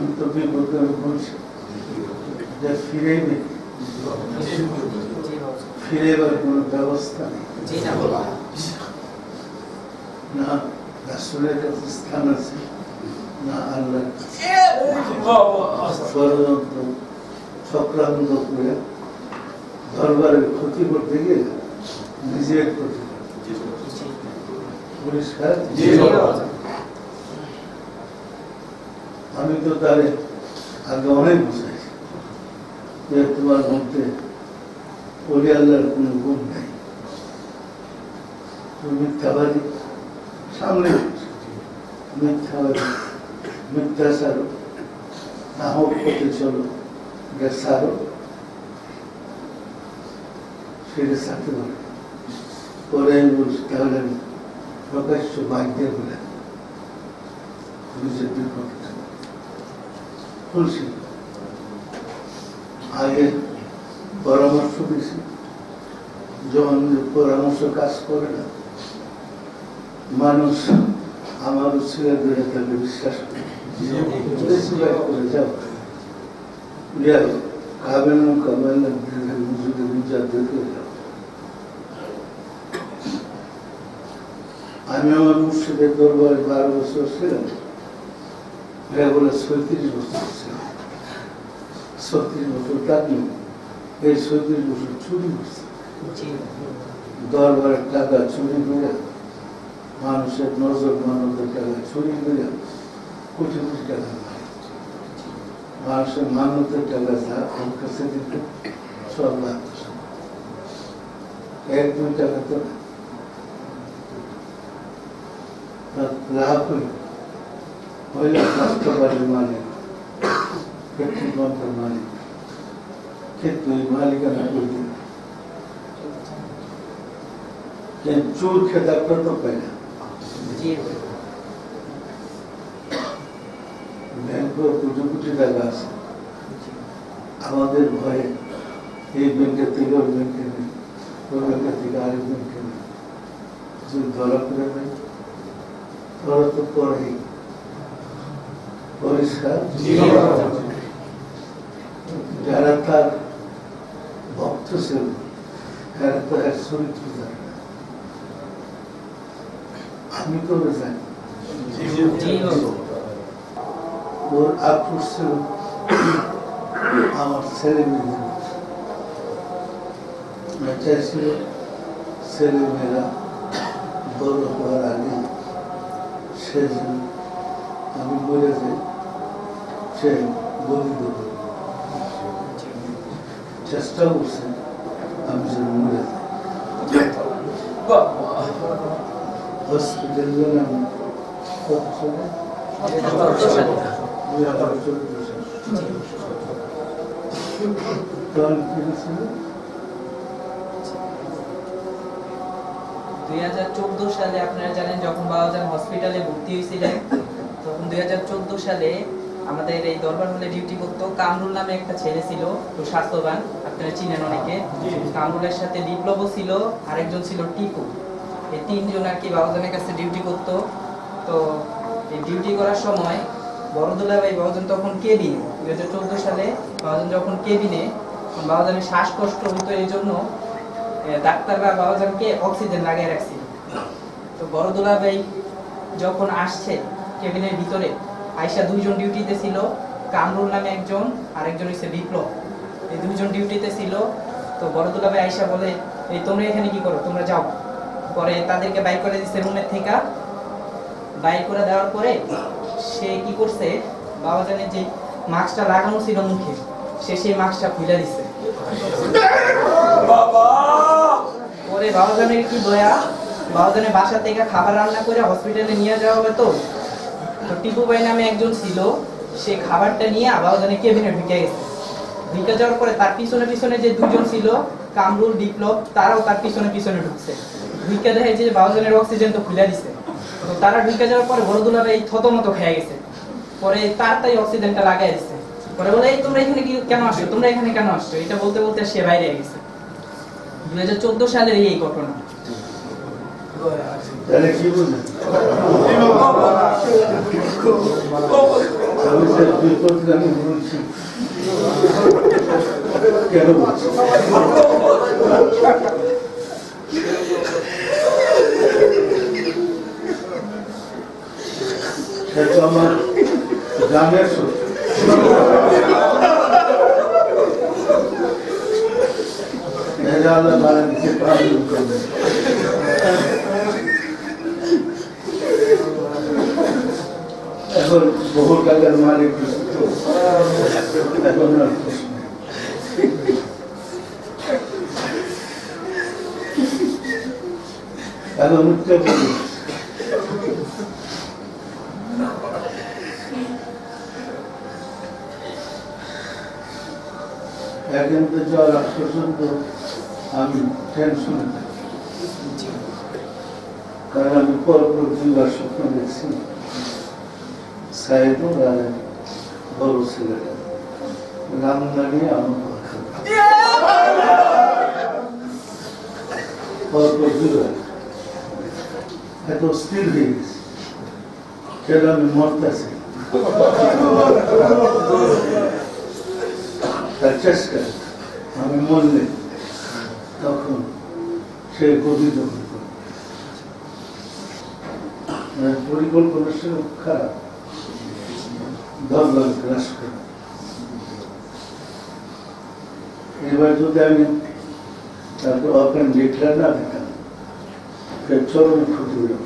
আমি তো বিপদে বলছি যে ফিরে এবার কোনো ব্যবস্থা নেই, না রাসূলের কাছে স্থান আছে, না আল্লাহর ষড়যন্ত্র চক্রান্ত করে দরবারের ক্ষতি করতে গিয়ে নিজের ক্ষতি পরিষ্কার। আমি তো তারে আগে অনেক বুঝাইছি যে তোমার মধ্যে ওলি আল্লাহর কোন গুণ নাই, তুমি মিথ্যাবাদী, সামনে মিথ্যাবাদী, মিথ্যাচার না হোক পথে চলো, এটা সারো, সেটা সারতে পারে। পরে আমি বলছি তাহলে আমি প্রকাশ্য বাক্যে বলে নিজের বিপক্ষে বলছি, আগে পরামর্শ দিয়েছি, যখন পরামর্শ কাজ করে না, মানুষ আমারও ছেলেদের তাকে বিশ্বাস করে যাও খাবেন খাবেন আমি আমার মুর্শিদের দরবারে 12 বছর ছিলাম, এরা বলে 36 বছর ছিলাম, 36 বছর থাকলে এই 36 বছর চুরি করছে, দরবারের টাকা চুরি করে, মানুষের নজর মানবের টাকা চুরি করে কোটি কোটি টাকা, মানুষের মানবের টাকা যা ওর কাছে দিত সব লাগতো, 1-2 টাকা তো লাভ হইলে রাষ্ট্রবাড়ির মালিক, পেট্রোল পাম্পের মালিক, কিন্তু ওই মালিকানা করে চোর খেতাবটা তো পাই না। ব্যাংকে কোটি কোটি টাকা আছে, আমাদের ভয়ে এই ব্যাংকের থেকে ওই ব্যাংকে নেই, ওই ব্যাংকের থেকে আরেক ব্যাংকে নেই, যদি ধরা করে নেই ধরা তো পরেই পরিষ্কার। যারা তার ভক্ত ছিল তারা তো এক চরিত্র জানে না, আমি তো জানি। ওর আক্রোশ ছিল আমার ছেলে মেয়েদের, চাইছিল ছেলে মেয়েরা বড় হওয়ার আগে সে যেন আমি বলে যাই সে বলি দেব, চেষ্টা করছে আমি যেন মরে যাই। হসপিটাল গেলাম কত সালে, 2014 সালে আপনারা জানেন যখন বাবাজান হসপিটালে ভর্তি হয়েছিলেন, তখন 2014 সালে আমাদের এই দরবার হলে ডিউটি করতো কামরুল নামে একটা ছেলে ছিল, তো স্বাস্থ্যবান, আপনারা চিনেন অনেকে। কামরুলের সাথে বিপ্লবও ছিল, আরেকজন ছিল টিপু। এই 3 জন আর কি বাবাজানের কাছে ডিউটি করতো। তো এই ডিউটি করার সময় বড়দুলা ভাই বাবাজান তখন কেবিনে, 2014 সালে বাবাজান যখন কেবিনে, বাবাজানের শ্বাসকষ্ট হতো, এই জন্য ডাক্তাররা বাবাজানকে অক্সিজেন লাগিয়ে রাখছিল। তো বড়দুলা ভাই যখন আসছে কেবিনের ভিতরে, আয়শা 2 জন ডিউটিতে ছিল, কামরুল নামে একজন, আরেকজন হচ্ছে বিপ্লব, এই 2 জন ডিউটিতে ছিল। তো বড়দুলা ভাই আয়শা বলে, এই তোমরা এখানে কি করো, তোমরা যাও। পরে তাদেরকে বাইর করে দিচ্ছে রুমের থেকে, বাইর করে দেওয়ার পরে সে কি করছে, বাবাজানের যে মাস্কটা লাগানো ছিল মুখে, সে সেই মাস্কটা খুলে দিচ্ছে। পরে বাবাজানের কি দয়া, বাবাজানের বাসা থেকে খাবার রান্না করে হসপিটালে নিয়ে যাওয়া হবে। তো টিপু ভাই নামে একজন ছিল, সে খাবারটা নিয়ে বাবাজানের কেবিনে ঢুকে গেছে। ঢুকে যাওয়ার পরে তার পিছনে পিছনে যে 2 জন ছিল, কামরুল, বিপ্লব, তারাও তার পিছনে পিছনে ঢুকছে। ঢুকে দেখে যে বাবাজানের অক্সিজেন তো খুলে দিছে। তো তারা ঢুকে যাওয়ার পরে বড়দুলা ভাই থতমত খেয়ে গেছে। পরে তাই অক্সিজেনটা লাগাই দিছে। পরে বলে, এই তোমরা এখানে কেন আসছো, তোমরা এখানে কেন আসছো, এটা বলতে বলতে সে বাইরে গেছে। 2014 সালের এই ঘটনা। তাহলে কি বুঝলেন? বিপদগামী বলছি কেন বলছি? সেটা আমার গ্রামের সত্য। আল্লাহ মারা দিচ্ছে পালন করবে। এখন বহু টাকার মালিক এখন আর প্রশ্ন নেই। এখন উত্তর প্রদেশ এখন তো যাওয়ার আগ পর্যন্ত আমি টেনশনে থাকি, কারণ আমি পরপর দুইবার স্বপ্ন দেখছি সাইদুর আর বড় ছেলেটা রান্না নিয়ে আমার পরপর দুইবার এত স্থির হয়ে গেছে সেটা আমি মরতেছি তার চেষ্টা আমি মরলে তখন সে গভীর পরিকল্পনা সে খারাপ ধর্ম গ্রাস করে। এবার যদি আমি তারপর ওপেন ডিক্লেয়ার না দিতাম চরম ক্ষতি হয়ে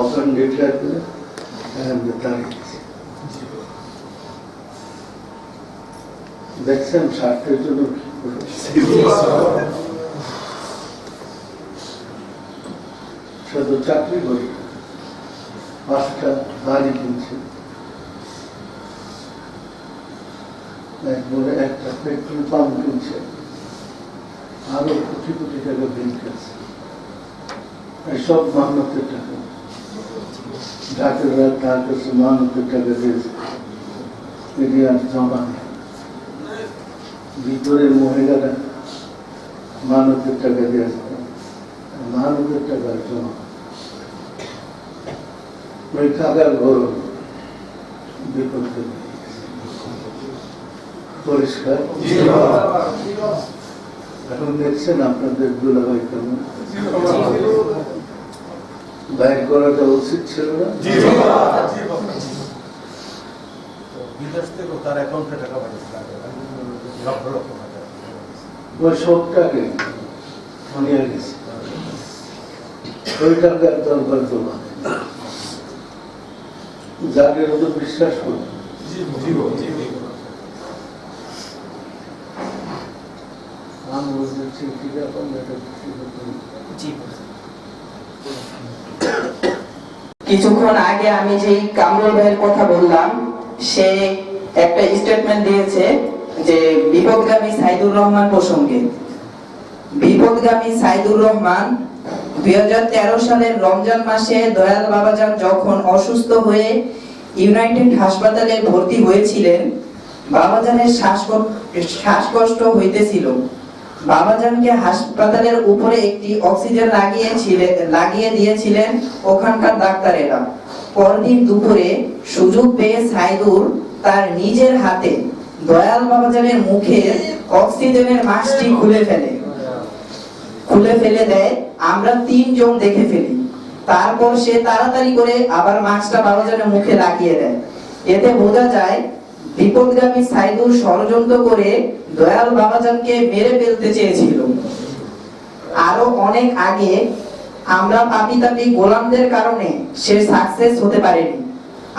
ওপেন ডিক্লেয়ার করে দাঁড়িয়ে দেখছেন স্বার্থের জন্য শুধু চাকরি করি, 5টা বাড়ি কিনছে, একবারে একটা পেট্রোল পাম্প কিনছে, আরো কোটি কোটি টাকা ব্যাংক আছে। সব মানতের টাকা, ডাক্তাররা তার কাছে মানতের টাকা দিয়েছে, এটি আর জমা নেই। ভিতরের মহিলারা মানতের টাকা দিয়েছে, মানতের টাকা জমা। ওই টাকার ঘর বিপদে পরিষ্কার। এখন দেখছেন আপনাদের দুলাভাই কেমন, বাইর করাটা উচিত ছিল না? বিদেশ থেকে তার অ্যাকাউন্টে টাকা পাঠিয়েছে, লক্ষ লক্ষ টাকা। ওই সবটাকে নিয়ে গেছে, ওই টাকার দরকার জমা যাদের মতো বিশ্বাস করি। আমি বলছি ঠিক আছে। কিছুক্ষণ আগে আমি যেই কামরুল ভাইয়ের কথা বললাম, সে একটা স্টেটমেন্ট দিয়েছে যে বিপদগামী সাইদুর রহমান প্রসঙ্গে। বিপদগামী সাইদুর রহমান 2013 সালের রমজান মাসে দয়াল বাবাজান যখন অসুস্থ হয়ে ইউনাইটেড হাসপাতালে ভর্তি হয়েছিলেন, বাবাজানের শ্বাসকষ্ট হইতেছিল। বাবাজানকে হাসপাতালের উপরে একটি অক্সিজেন লাগিয়ে দিয়েছিলেন ওখানকার ডাক্তারেরা। পরদিন দুপুরে সুযোগ পেয়ে সাইদুর তার নিজের হাতে দয়াল বাবাজানের মুখের অক্সিজেনের মাস্কটি খুলে ফেলে দেয়। আমরা 3 জন দেখে ফেলি। তারপর সে তাড়াতাড়ি করে আবার মাস্কটা বাবাজানের মুখে লাগিয়ে দেয়। এতে বোঝা যায় বিপদগামী সাইদুর ষড়যন্ত্র করে দয়াল বাবাজানকে মেরে ফেলতে চেয়েছিল। আরো অনেক আগে আমরা পাপি তাপি গোলামদের কারণে সে সাকসেস হতে পারেনি।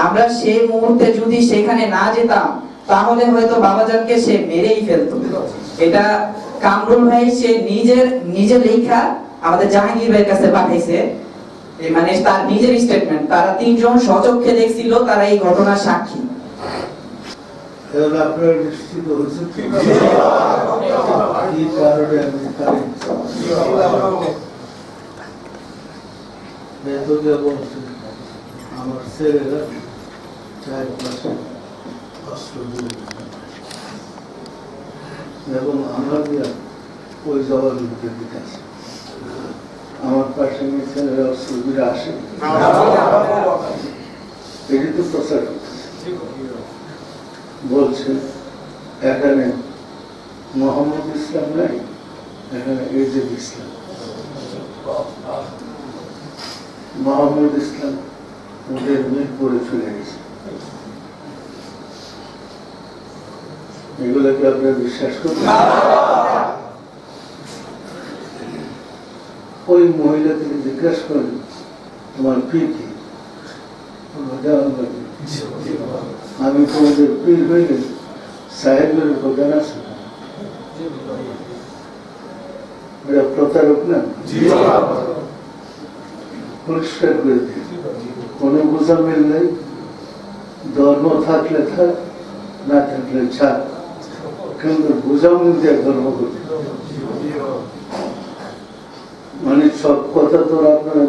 আমরা সেই মুহূর্তে যদি সেখানে না যেতাম তাহলে হয়তো বাবাজানকে সে মেরেই ফেলতো। এটা কামরুল ভাই সে নিজে লেখা আমাদের জাহাঙ্গীর ভাইয়ের কাছে পাঠাইছে, মানে তার নিজের স্টেটমেন্ট। তারা 3 জন স্বচক্ষে দেখছিল, তারা এই ঘটনার সাক্ষী। আপনারা নিশ্চিত হয়েছেন কি কারণে আমার ছেলেরা 4 মাসে অস্ত্র এবং আমার ওই জবাব দিতে আছে। আমার পাশে ছেলেরা অস্ত্র আসে এটি তো প্রচার করতেছে, বলছে এখানে মোহাম্মদ ইসলাম নাই, এখানে এজেদ ইসলাম। মোহাম্মদ ইসলাম ওদের মিরপুরে চলে গেছে। এগুলোকে আপনারা বিশ্বাস করবেন? ওই মহিলাকে জিজ্ঞাসা করেন তোমার পীর কি? আমি তোমাদের পীর হইলে সাহেবের প্রধান আছে, এটা প্রতারক না? পরিষ্কার করে দিই, কোনো বোঝা মিল নেই। ধর্ম থাকলে থাক, না থাকলে ছাড়, কিন্তু বোঝা মিল দিয়ে ধর্ম করতে। মানে সব কথা তো আপনারা